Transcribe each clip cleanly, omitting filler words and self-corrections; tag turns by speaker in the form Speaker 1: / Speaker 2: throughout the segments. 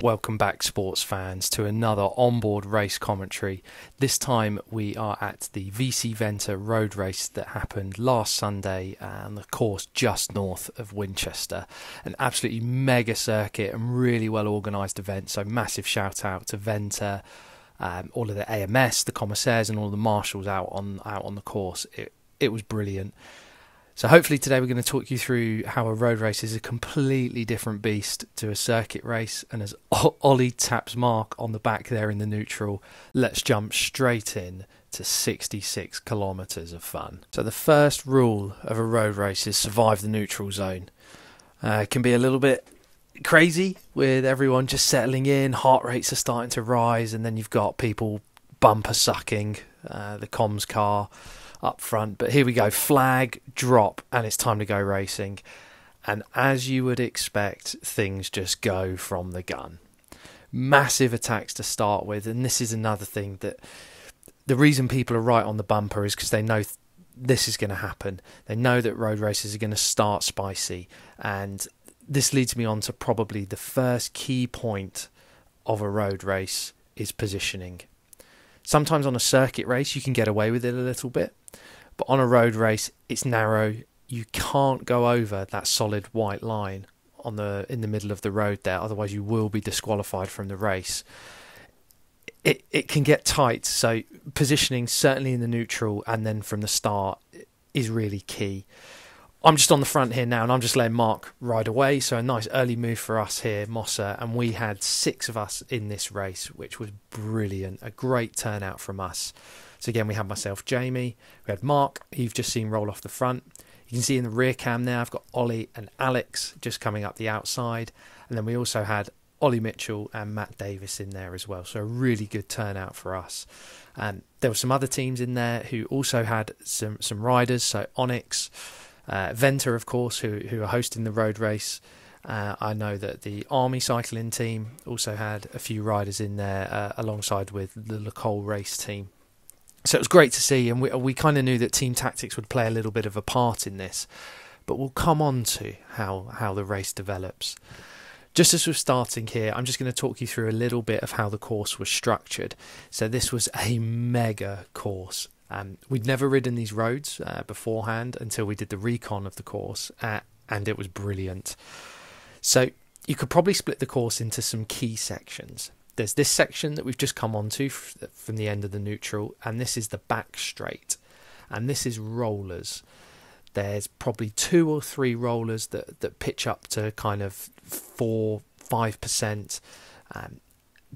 Speaker 1: Welcome back, sports fans, to another onboard race commentary. This time we are at the VC Venta Road Race that happened last Sunday on the course just north of Winchester. An absolutely mega circuit and really well organised event, so massive shout out to Venta, all of the AMS, the commissaires and all the marshals out on the course. It was brilliant. So hopefully today we're going to talk you through how a road race is a completely different beast to a circuit race. And as Ollie taps Mark on the back there in the neutral, let's jump straight in to 66 kilometres of fun. So the first rule of a road race is survive the neutral zone. It can be a little bit crazy with everyone just settling in, heart rates are starting to rise, and then you've got people bumper sucking the comms car up front. But here we go, flag, drop, and it's time to go racing. And as you would expect, things just go from the gun. Massive attacks to start with, and this is another thing that the reason people are right on the bumper is because they know this is going to happen. They know that road races are going to start spicy, and this leads me on to probably the first key point of a road race is positioning. Sometimes on a circuit race you can get away with it a little bit, but on a road race it's narrow. You can't go over that solid white line in the middle of the road there, otherwise you will be disqualified from the race. It can get tight, so positioning certainly in the neutral and then from the start is really key. I'm just on the front here now and I'm just letting Mark ride away, so a nice early move for us here, Mossa, and we had 6 of us in this race, which was brilliant, a great turnout from us. So again, we had myself, Jamie, we had Mark, who you've just seen roll off the front. You can see in the rear cam now, I've got Ollie and Alex just coming up the outside, and then we also had Ollie Mitchell and Matt Davis in there as well, so a really good turnout for us. There were some other teams in there who also had some riders, so Onyx, Venta, of course, who are hosting the road race. I know that the Army cycling team also had a few riders in there alongside with the Lacole race team. So it was great to see, and we kind of knew that team tactics would play a little bit of a part in this, but we'll come on to how the race develops. Just as we're starting here, I'm just going to talk you through a little bit of how the course was structured. So this was a mega course. We'd never ridden these roads beforehand until we did the recon of the course, and it was brilliant. So you could probably split the course into some key sections. There's this section that we've just come onto from the end of the neutral, and this is the back straight, and this is rollers. There's probably 2 or 3 rollers that pitch up to kind of 4-5%.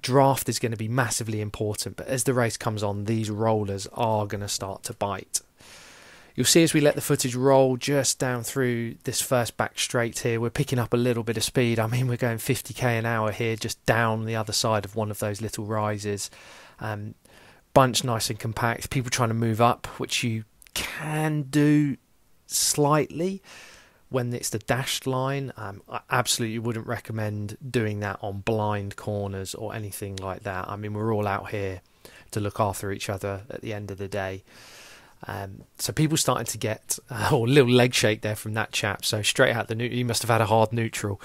Speaker 1: Draft is going to be massively important, but as the race comes on, these rollers are going to start to bite. You'll see as we let the footage roll just down through this first back straight here, we're picking up a little bit of speed. I mean, we're going 50k an hour here, just down the other side of one of those little rises. Bunch nice and compact, people trying to move up, which you can do slightly when it's the dashed line. I absolutely wouldn't recommend doing that on blind corners or anything like that. I mean, we're all out here to look after each other at the end of the day. So people starting to get a little leg shake there from that chap. So straight out the neutral, he must have had a hard neutral.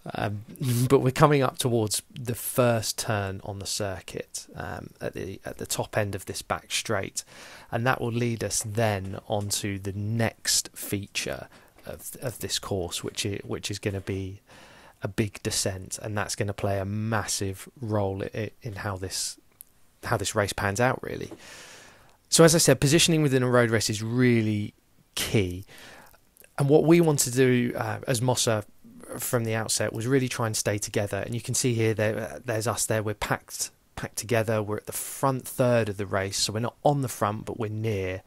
Speaker 1: But we're coming up towards the first turn on the circuit at the top end of this back straight, and that will lead us then onto the next feature of this course, which is going to be a big descent, and that's going to play a massive role in how this race pans out, really. So as I said, positioning within a road race is really key, and what we want to do as Mossa from the outset was really try and stay together. And you can see here there's us there, we're packed together, we're at the front third of the race, so we're not on the front but we're near.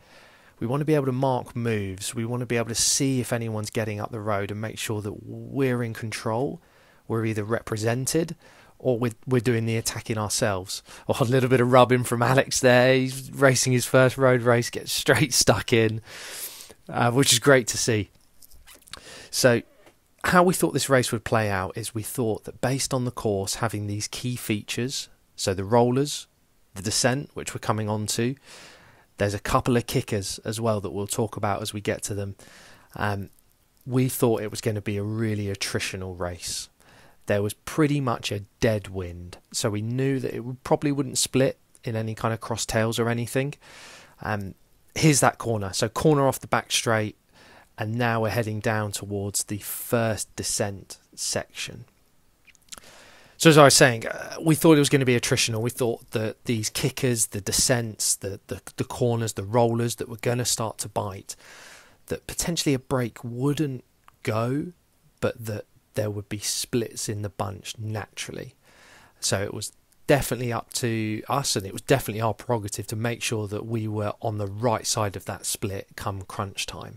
Speaker 1: We want to be able to mark moves, we want to be able to see if anyone's getting up the road and make sure that we're in control, we're either represented or we're doing the attacking ourselves. Or a little bit of rubbing from Alex there, he's racing his first road race, gets straight stuck in, which is great to see. So how we thought this race would play out is we thought that based on the course having these key features, so the rollers, the descent, which we're coming on to, there's a couple of kickers as well that we'll talk about as we get to them. We thought it was going to be a really attritional race. there was pretty much a dead wind. So we knew that it probably wouldn't split in any kind of cross tails or anything. Here's that corner. So corner off the back straight, and now we're heading down towards the first descent section. So as I was saying, we thought it was going to be attritional. We thought that these kickers, the descents, the corners, the rollers that were going to start to bite, that potentially a break wouldn't go, but that there would be splits in the bunch naturally. So it was definitely up to us, and it was definitely our prerogative to make sure that we were on the right side of that split come crunch time.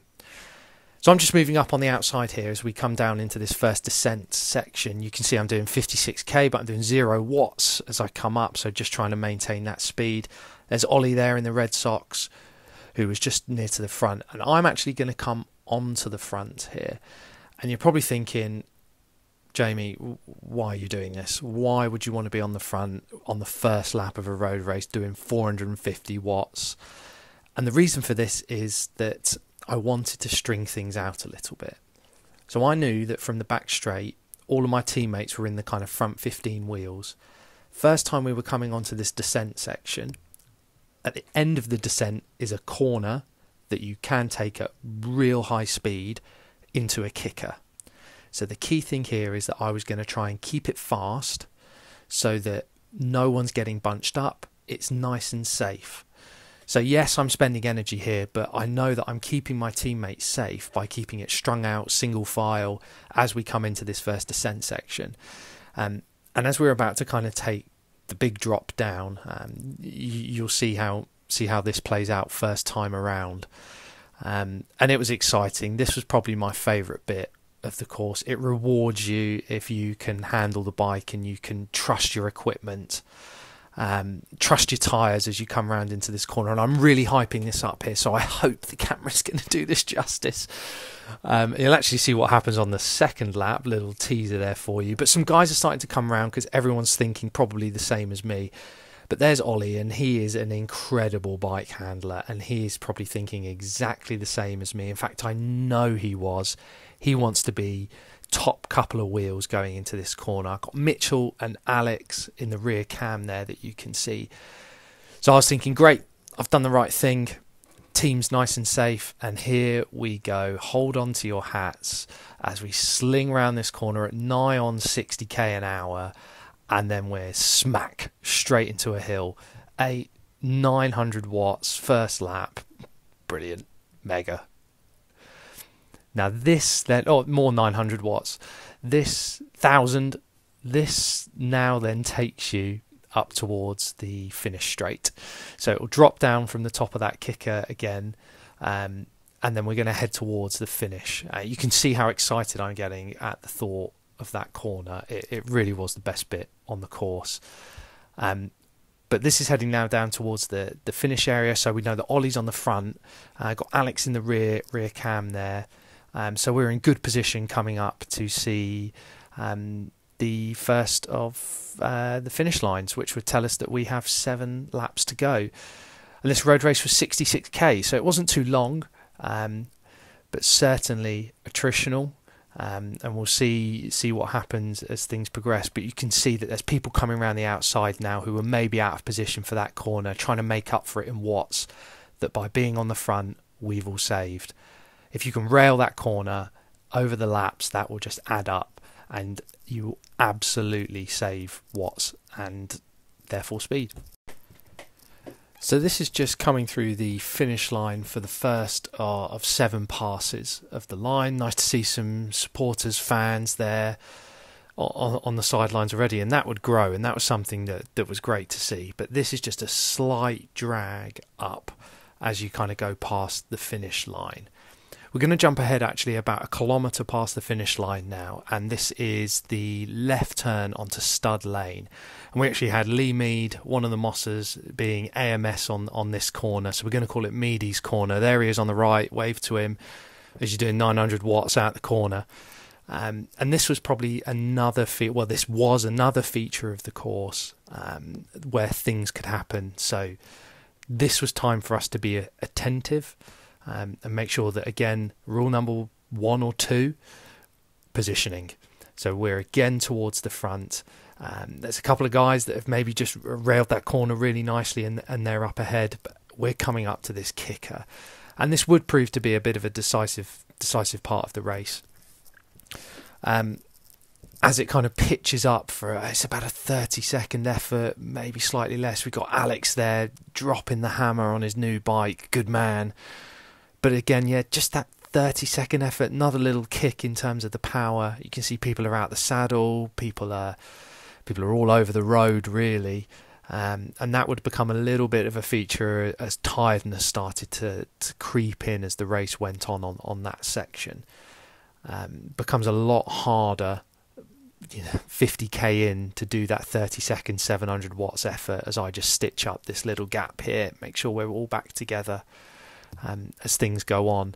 Speaker 1: So I'm just moving up on the outside here as we come down into this first descent section. You can see I'm doing 56k, but I'm doing 0 watts as I come up, so just trying to maintain that speed. There's Ollie there in the red socks, who was just near to the front, and I'm actually going to come onto the front here. And you're probably thinking, Jamie, why are you doing this? Why would you want to be on the front on the first lap of a road race doing 450 watts? And the reason for this is that I wanted to string things out a little bit. So I knew that from the back straight, all of my teammates were in the kind of front 15 wheels. First time we were coming onto this descent section, at the end of the descent is a corner that you can take at real high speed into a kicker. So the key thing here is that I was going to try and keep it fast so that no one's getting bunched up. It's nice and safe. So yes, I'm spending energy here, but I know that I'm keeping my teammates safe by keeping it strung out, single file, as we come into this first descent section. And as we're about to kind of take the big drop down, you'll see how this plays out first time around. And it was exciting. This was probably my favourite bit of the course. It rewards you if you can handle the bike and you can trust your equipment. Trust your tyres as you come around into this corner, and I'm really hyping this up here, so I hope the camera's going to do this justice. You'll actually see what happens on the second lap, little teaser there for you. But some guys are starting to come around because everyone's thinking probably the same as me. But there's Ollie, and he is an incredible bike handler, and he is probably thinking exactly the same as me. In fact, I know he was. He wants to be top couple of wheels going into this corner. I've got Mitchell and Alex in the rear cam there that you can see. So I was thinking, great, I've done the right thing. Team's nice and safe, and here we go. Hold on to your hats as we sling around this corner at nigh on 60k an hour, and then we're smack straight into a hill. 900 watts first lap. Brilliant. Mega. Now this then, more 900 watts. This 1000, this now then takes you up towards the finish straight. So it will drop down from the top of that kicker again, and then we're going to head towards the finish. You can see how excited I'm getting at the thought of that corner. It really was the best bit on the course. But this is heading now down towards the finish area, so we know that Ollie's on the front. Got Alex in the rear cam there. So we're in good position coming up to see the first of the finish lines, which would tell us that we have 7 laps to go. And this road race was 66k, so it wasn't too long, but certainly attritional. And we'll see what happens as things progress. But you can see that there's people coming around the outside now who are maybe out of position for that corner, trying to make up for it in watts that by being on the front we've all saved. If you can rail that corner over the laps, that will just add up, and you will absolutely save watts and therefore speed. So this is just coming through the finish line for the first of 7 passes of the line. Nice to see some supporters, fans there on the sidelines already, and that would grow, and that was something that was great to see. But this is just a slight drag up as you kind of go past the finish line. We're going to jump ahead actually about 1 kilometre past the finish line now, and this is the left turn onto Stud Lane. And we actually had Lee Mead, one of the Mossas, being AMS on this corner, so we're going to call it Meady's corner. There he is on the right, wave to him as you're doing 900 watts out the corner. And this was probably another this was another feature of the course where things could happen. So this was time for us to be attentive. And make sure that, again, rule number 1 or 2, positioning. So we're again towards the front. There's a couple of guys that have maybe just railed that corner really nicely, and they're up ahead, but we're coming up to this kicker, and this would prove to be a bit of a decisive part of the race. As it kind of pitches up for, it's about a 30-second effort, maybe slightly less. We've got Alex there dropping the hammer on his new bike, good man. But again, yeah, just that 30-second effort, another little kick in terms of the power. You can see people are out the saddle, people are all over the road really, and that would become a little bit of a feature as tiredness started to creep in as the race went on that section. Becomes a lot harder, 50k in, to do that 30-second 700 watts effort as I just stitch up this little gap here, make sure we're all back together as things go on.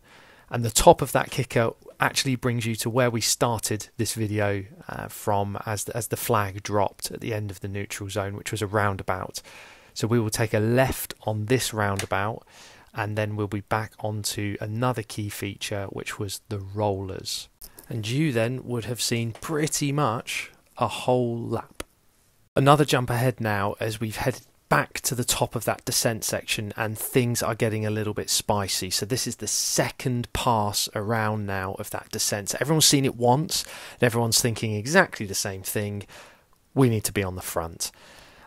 Speaker 1: And the top of that kicker actually brings you to where we started this video from as the flag dropped at the end of the neutral zone, which was a roundabout. So we will take a left on this roundabout, and then we'll be back onto another key feature, which was the rollers. And you then would have seen pretty much a whole lap. Another jump ahead now as we've headed back to the top of that descent section, and things are getting a little bit spicy. So this is the second pass around now of that descent. So everyone's seen it once, and everyone's thinking exactly the same thing. We need to be on the front.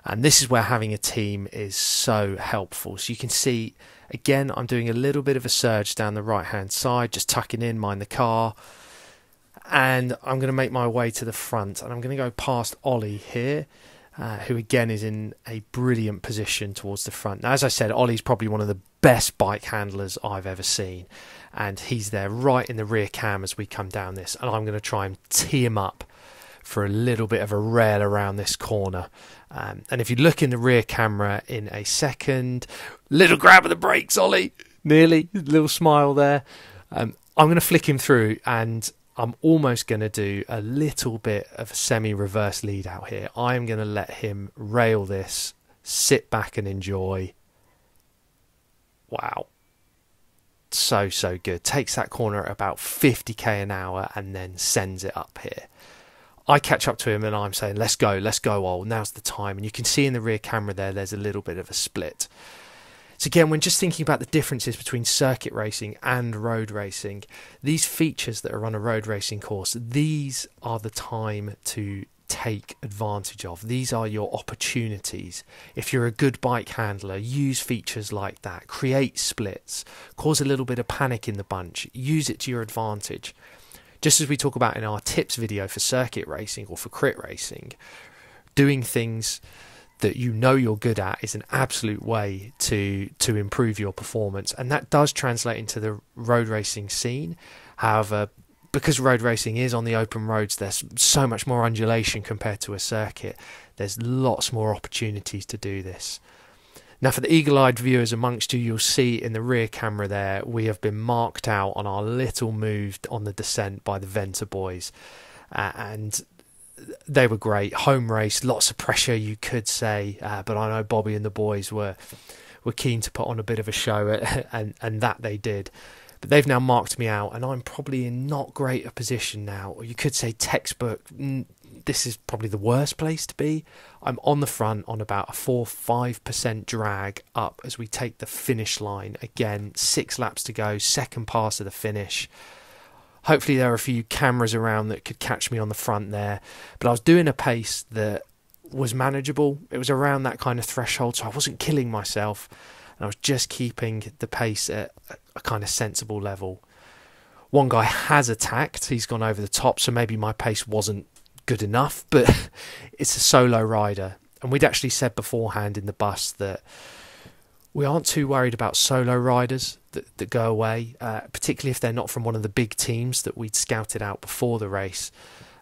Speaker 1: And this is where having a team is so helpful. So you can see, again, I'm doing a little bit of a surge down the right-hand side, just tucking in, mind the car. And I'm going to make my way to the front, and I'm going to go past Ollie here, who again is in a brilliant position towards the front. Now, as I said, Ollie's probably one of the best bike handlers I've ever seen, and he's there right in the rear cam as we come down this, and I'm going to try and tee him up for a little bit of a rail around this corner. And if you look in the rear camera in a second, little grab of the brakes, Ollie, nearly, little smile there. I'm going to flick him through, and I'm almost going to do a little bit of a semi-reverse lead out here. I am going to let him rail this, sit back and enjoy. Wow. So good. Takes that corner at about 50k an hour and then sends it up here. I catch up to him and I'm saying, let's go, old. Now's the time. And you can see in the rear camera there's a little bit of a split. So again, when just thinking about the differences between circuit racing and road racing, these features that are on a road racing course, these are the time to take advantage of. These are your opportunities. If you're a good bike handler, use features like that. Create splits. Cause a little bit of panic in the bunch. Use it to your advantage. Just as we talk about in our tips video for circuit racing or for crit racing, doing things that you know you're good at is an absolute way to improve your performance, and that does translate into the road racing scene. However, because road racing is on the open roads, there's so much more undulation compared to a circuit. There's lots more opportunities to do this. Now, for the eagle-eyed viewers amongst you, you'll see in the rear camera there, we have been marked out on our little move on the descent by the Venta boys, and they were great. Home race, lots of pressure, you could say, but I know Bobby and the boys were keen to put on a bit of a show, and that they did. But they've now marked me out, and I'm probably in not great a position now. Or you could say textbook. This is probably the worst place to be. I'm on the front on about a 4-5% drag up as we take the finish line. Again, 6 laps to go, second pass of the finish. Hopefully there are a few cameras around that could catch me on the front there. But I was doing a pace that was manageable. It was around that kind of threshold, so I wasn't killing myself. And I was just keeping the pace at a kind of sensible level. One guy has attacked. He's gone over the top, so maybe my pace wasn't good enough. But it's a solo rider. And we'd actually said beforehand in the bus that we aren't too worried about solo riders that go away, particularly if they're not from one of the big teams that we'd scouted out before the race.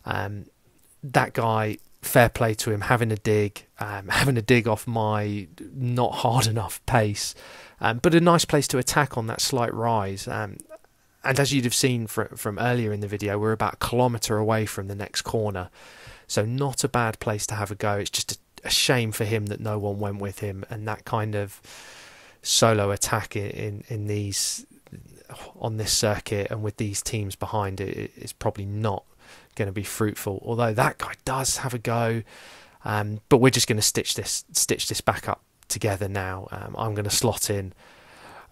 Speaker 1: That guy, fair play to him, having a dig off my not hard enough pace, but a nice place to attack on that slight rise. And as you'd have seen from earlier in the video, we're about a kilometre away from the next corner, so not a bad place to have a go. It's just a shame for him that no one went with him, and that kind of solo attack in these on this circuit and with these teams behind it is probably not fruitful. Although that guy does have a go, but we're just going to stitch this back up together now. I'm going to slot in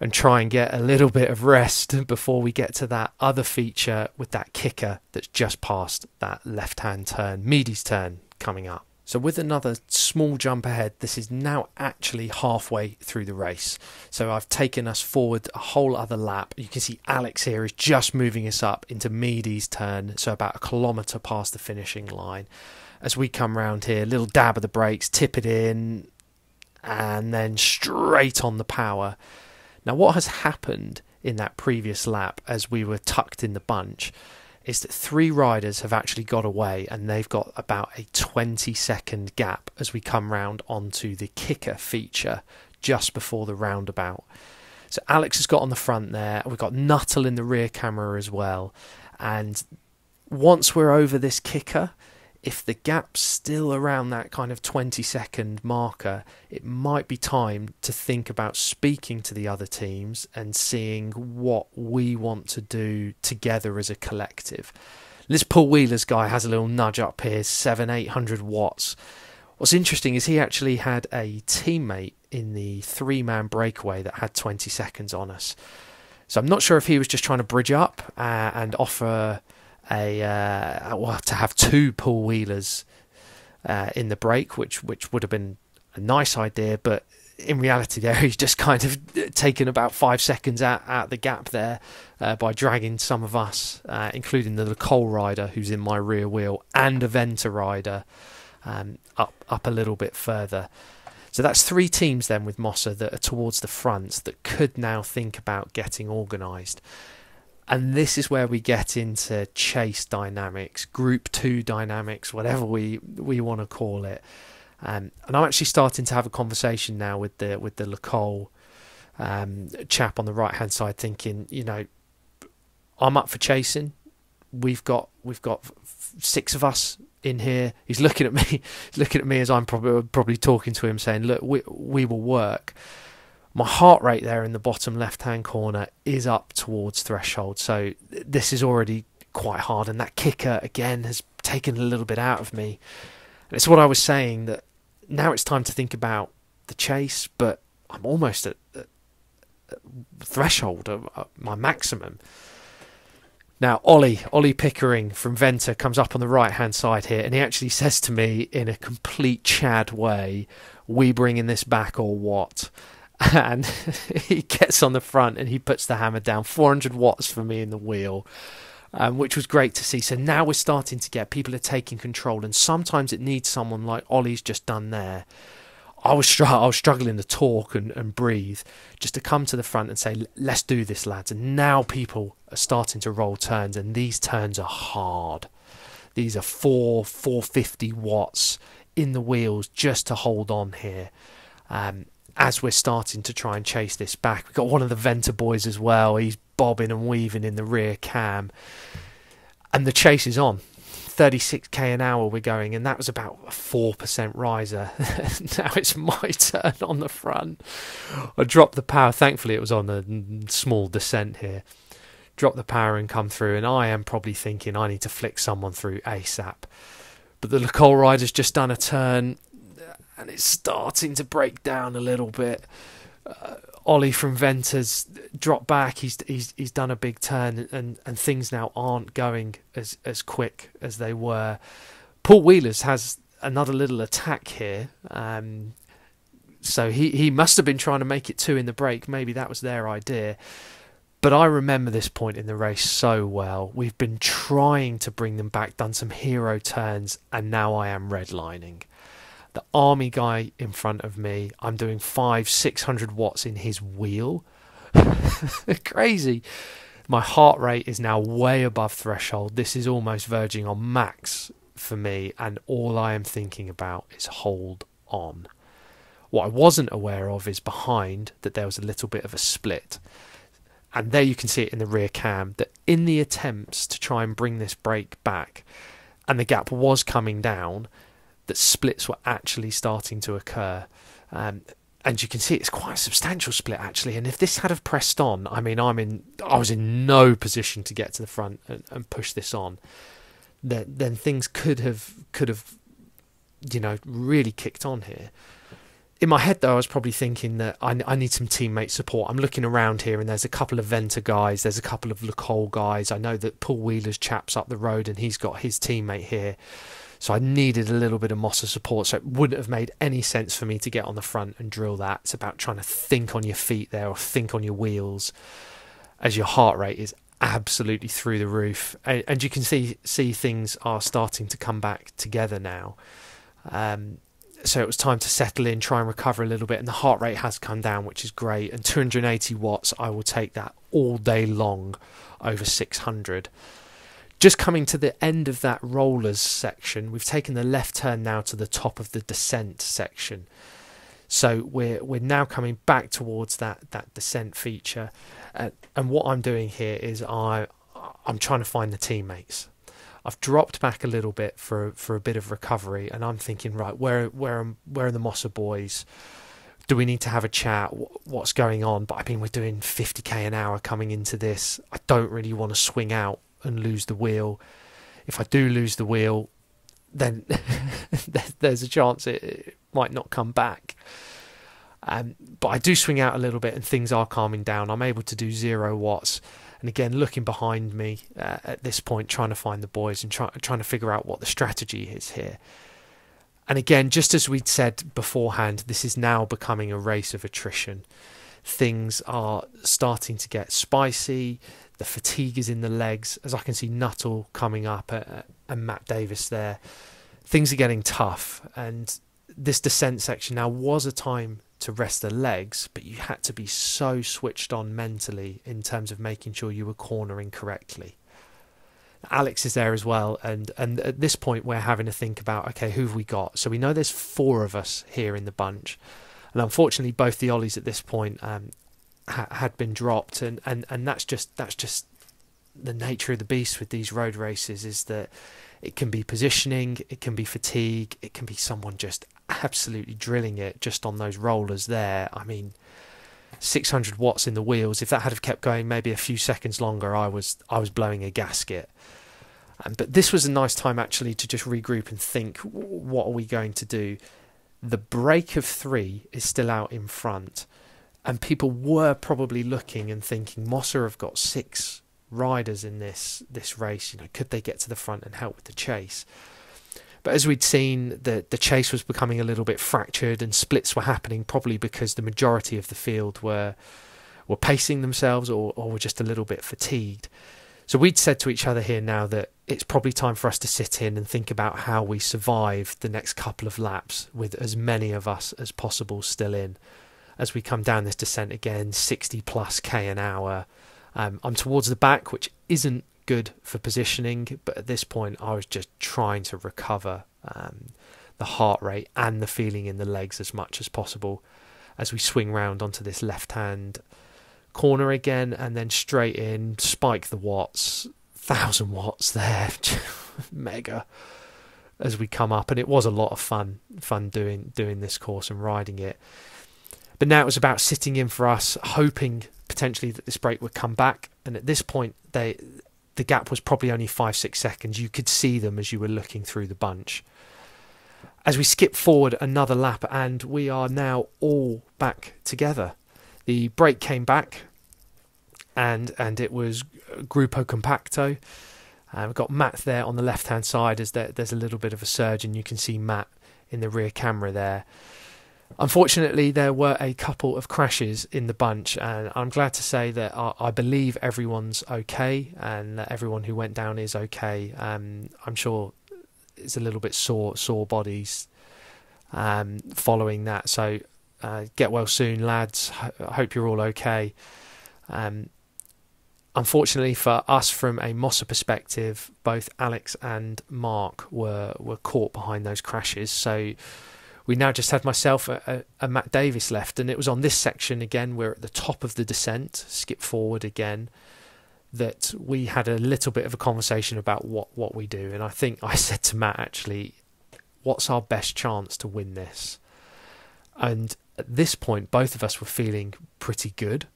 Speaker 1: and try and get a little bit of rest before we get to that other feature with that kicker that's just past that left-hand turn, Meady's turn coming up. So with another small jump ahead, this is now actually halfway through the race. So I've taken us forward a whole other lap. You can see Alex here is just moving us up into Meady's turn, so about a kilometre past the finishing line. As we come round here, little dab of the brakes, tip it in, and then straight on the power. Now, what has happened in that previous lap as we were tucked in the bunch is that 3 riders have actually got away, and they've got about a 20-second gap as we come round onto the kicker feature just before the roundabout. So Alex has got on the front there. We've got Nuttall in the rear camera as well. And once we're over this kicker, if the gap's still around that kind of 20-second marker, it might be time to think about speaking to the other teams and seeing what we want to do together as a collective. This Paul Wheeler's guy has a little nudge up here, 700-800 watts. What's interesting is he actually had a teammate in the 3-man breakaway that had 20 seconds on us. So I'm not sure if he was just trying to bridge up and offer to have 2 Paul Wheelers in the break, which would have been a nice idea, but in reality there he's just kind of taken about 5 seconds out the gap there by dragging some of us, including the Nicole rider who's in my rear wheel and a Venta rider up a little bit further. So that's 3 teams then with Mossa that are towards the front that could now think about getting organised. And this is where we get into chase dynamics, group 2 dynamics, whatever we want to call it. And I'm actually starting to have a conversation now with the Lecole chap on the right hand side, thinking, I'm up for chasing. We've got 6 of us in here. He's looking at me as I'm probably talking to him, saying, "Look, we will work." My heart rate there in the bottom left-hand corner is up towards threshold, so this is already quite hard, and that kicker, again, has taken a little bit out of me. And it's what I was saying, that now it's time to think about the chase, but I'm almost at threshold, my maximum. Now, Ollie Pickering from Venta comes up on the right-hand side here, and he actually says to me in a complete Chad way, "We bringing this back or what?" And he gets on the front and he puts the hammer down, 400 watts for me in the wheel, which was great to see. So now we're starting to get people are taking control, and sometimes it needs someone like Ollie's just done there. I was struggling to talk and breathe, just to come to the front and say, "Let's do this, lads." And now people are starting to roll turns, and these turns are hard. These are 450 watts in the wheels just to hold on here. As we're starting to try and chase this back, we've got one of the Venta boys as well. He's bobbing and weaving in the rear cam, and the chase is on. 36k an hour we're going, and that was about a 4% riser. Now it's my turn on the front. I dropped the power. Thankfully it was on a small descent here. Drop the power and come through, and I am probably thinking I need to flick someone through ASAP. But the Lecole rider's just done a turn, and it's starting to break down a little bit. Ollie from Venta's dropped back. He's done a big turn, and things now aren't going as quick as they were. Paul Wheeler's has another little attack here. So he must have been trying to make it 2 in the break. Maybe that was their idea. But I remember this point in the race so well. We've been trying to bring them back, done some hero turns, and now I am redlining. The army guy in front of me, I'm doing 500-600 watts in his wheel. Crazy. My heart rate is now way above threshold. This is almost verging on max for me, and all I am thinking about is hold on. What I wasn't aware of is behind that there was a little bit of a split. And there you can see it in the rear cam, that in the attempts to try and bring this brake back, and the gap was coming down, that splits were actually starting to occur. And you can see it's quite a substantial split, actually. And if this had have pressed on, I mean, I was in no position to get to the front and push this on. then things could have really kicked on here. In my head, though, I was probably thinking that I need some teammate support. I'm looking around here, and there's a couple of Venta guys, there's a couple of LaCole guys. I know that Paul Wheeler's chap's up the road, and he's got his teammate here. So I needed a little bit of Mossa support, so it wouldn't have made any sense for me to get on the front and drill that. It's about trying to think on your feet there, or think on your wheels, as your heart rate is absolutely through the roof. And you can see things are starting to come back together now. So it was time to settle in, try and recover a little bit, and the heart rate has come down, which is great. And 280 watts, I will take that all day long over 600. Just coming to the end of that rollers section, we've taken the left turn now to the top of the descent section. So we're now coming back towards that descent feature, and what I'm doing here is I'm trying to find the teammates. I've dropped back a little bit for a bit of recovery, and I'm thinking, right, where are the Mossa boys? Do we need to have a chat? What's going on? But I mean, we're doing 50k an hour coming into this. I don't really want to swing out and lose the wheel. If I do lose the wheel, then there's a chance it might not come back. But I do swing out a little bit, and things are calming down. I'm able to do 0 watts. And again, looking behind me at this point, trying to find the boys and trying to figure out what the strategy is here. And again, just as we'd said beforehand, this is now becoming a race of attrition. Things are starting to get spicy. The fatigue is in the legs, as I can see Nuttall coming up and Matt Davis there. Things are getting tough, and this descent section now was a time to rest the legs, but you had to be so switched on mentally in terms of making sure you were cornering correctly. Alex is there as well, and at this point we're having to think about, okay, who have we got? So we know there's 4 of us here in the bunch, and unfortunately both the ollies at this point had been dropped, and that's just the nature of the beast with these road races, is that it can be positioning, it can be fatigue, it can be someone just absolutely drilling it just on those rollers there. I mean, 600 watts in the wheels, if that had have kept going maybe a few seconds longer, I was blowing a gasket. But this was a nice time actually to just regroup and think, what are we going to do? The break of 3 is still out in front, and people were probably looking and thinking, Mossa have got 6 riders in this race, could they get to the front and help with the chase? But as we'd seen, the chase was becoming a little bit fractured, and splits were happening, probably because the majority of the field were pacing themselves or were just a little bit fatigued. So we'd said to each other here now that it's probably time for us to sit in and think about how we survive the next couple of laps with as many of us as possible still in, as we come down this descent again, 60 plus k an hour. I'm towards the back, which isn't good for positioning, but at this point I was just trying to recover the heart rate and the feeling in the legs as much as possible as we swing round onto this left hand corner again, and then straight in, spike the watts, 1000 watts there, mega, as we come up. And it was a lot of fun doing this course and riding it. But now it was about sitting in for us, hoping potentially that this break would come back. And at this point, the gap was probably only 5-6 seconds. You could see them as you were looking through the bunch. As we skip forward another lap, and we are now all back together. The break came back, and it was Gruppo Compacto. We've got Matt there on the left-hand side, as there's a little bit of a surge, and you can see Matt in the rear camera there. Unfortunately, there were a couple of crashes in the bunch, and I'm glad to say that I believe everyone's okay, and that everyone who went down is okay. I'm sure it's a little bit sore bodies following that, so get well soon, lads. I hope you're all okay. Unfortunately for us, from a Mossa perspective, both Alex and Mark were caught behind those crashes, so we now just had myself and Matt Davis left, and it was on this section again, we're at the top of the descent, skip forward again, that we had a little bit of a conversation about what we do. And I think I said to Matt, actually, what's our best chance to win this? And at this point, both of us were feeling pretty good,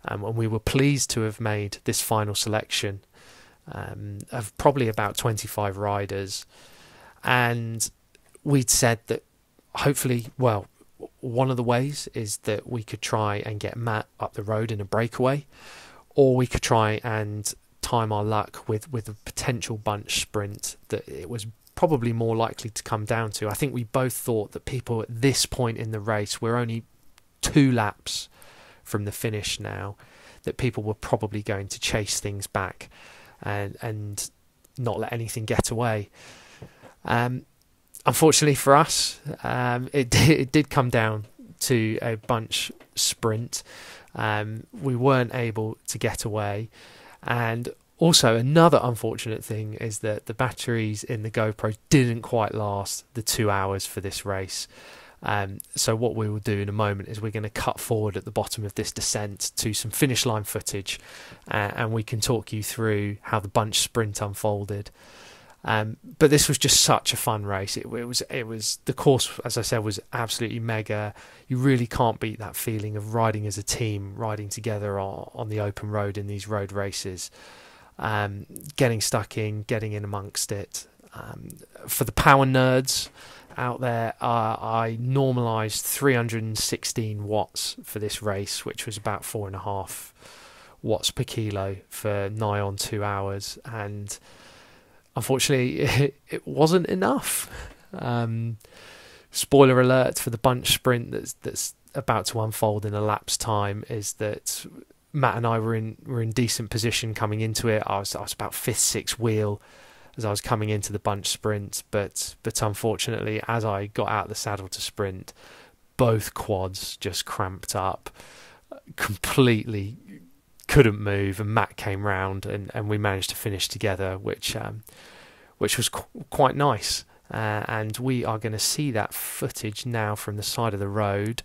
Speaker 1: and we were pleased to have made this final selection. of probably about 25 riders, and we'd said that hopefully, well, one of the ways is that we could try and get Matt up the road in a breakaway, or we could try and time our luck with a potential bunch sprint that it was probably more likely to come down to. I think we both thought that people at this point in the race, we're only 2 laps from the finish now, that people were probably going to chase things back and not let anything get away. Unfortunately for us, it did come down to a bunch sprint. We weren't able to get away, and also another unfortunate thing is that the batteries in the GoPro didn't quite last the 2 hours for this race. So what we will do in a moment is we're going to cut forward at the bottom of this descent to some finish line footage, and we can talk you through how the bunch sprint unfolded. But this was just such a fun race. It was the course, as I said, was absolutely mega. You really can't beat that feeling of riding as a team, riding together on the open road in these road races, getting stuck in, getting in amongst it. For the power nerds out there, I normalised 316 watts for this race, which was about 4.5 watts per kilo for nigh on 2 hours, and unfortunately it wasn't enough. Spoiler alert for the bunch sprint that's about to unfold in a lap's time is that Matt and I were in decent position coming into it. I was about 5th, 6th wheel as I was coming into the bunch sprint, but unfortunately, as I got out of the saddle to sprint, both quads just cramped up, completely couldn't move, and Matt came round and we managed to finish together, which was quite nice. And we are going to see that footage now from the side of the road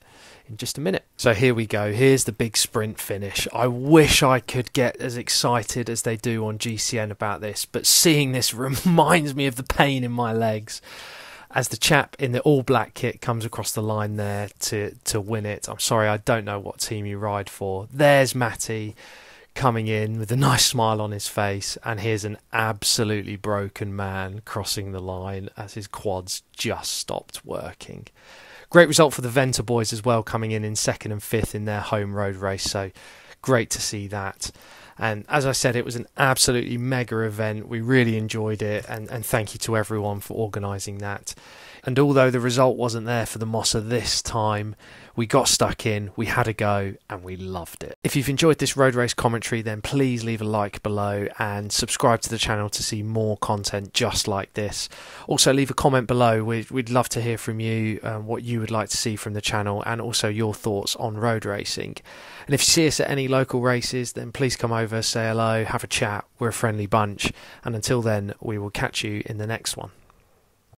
Speaker 1: in just a minute. So here we go. Here's the big sprint finish. I wish I could get as excited as they do on GCN about this, but seeing this reminds me of the pain in my legs as the chap in the all black kit comes across the line there to win it. I'm sorry, I don't know what team you ride for. There's Matty coming in with a nice smile on his face, and here's an absolutely broken man crossing the line as his quads just stopped working. Great result for the Venta boys as well, coming in 2nd and 5th in their home road race, so great to see that. And as I said, it was an absolutely mega event. We really enjoyed it, and thank you to everyone for organising that. And although the result wasn't there for the Mossa this time, we got stuck in, we had a go, and we loved it. If you've enjoyed this road race commentary, then please leave a like below and subscribe to the channel to see more content just like this. Also, leave a comment below. We'd love to hear from you, what you would like to see from the channel, and also your thoughts on road racing. And if you see us at any local races, then please come over, say hello, have a chat. We're a friendly bunch. And until then, we will catch you in the next one.